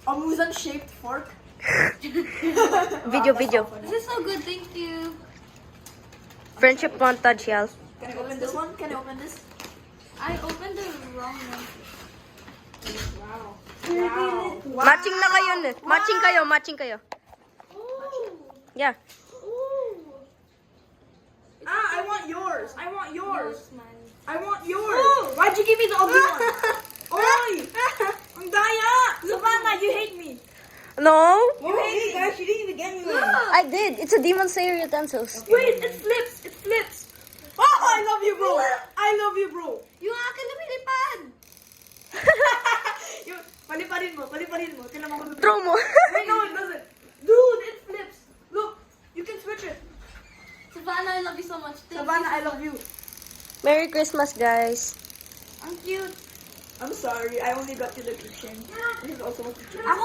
A Muzan-shaped fork. Video. This is so good, thank you. Friendship montage, y'all. Can I open this one? Can I open this? I opened the wrong one. Wow. Matching na kayo. Matching kayo. Yeah. Ah, I want yours. I want yours. Mine. I want yours. Why'd you give me the ugly one? Oy! Ang daya! Savannah, you hate me. No? You hate me. Guys, she didn't even get me one. I did. It's a Demon Slayer utensils. Wait, it flips. It flips. Oh, I love you, bro. I love you, bro. Yung akin lumilipad! Paliparin mo. Tingnan mo. Throw mo. Wait, no, it doesn't. Dude, it flips. Look, you can switch it. Savannah, I love you so much. Thank Savannah, I you. love you. Merry Christmas, guys. Ang cute. I'm sorry, I only got you the kitchen. This is also a kitchen. Ako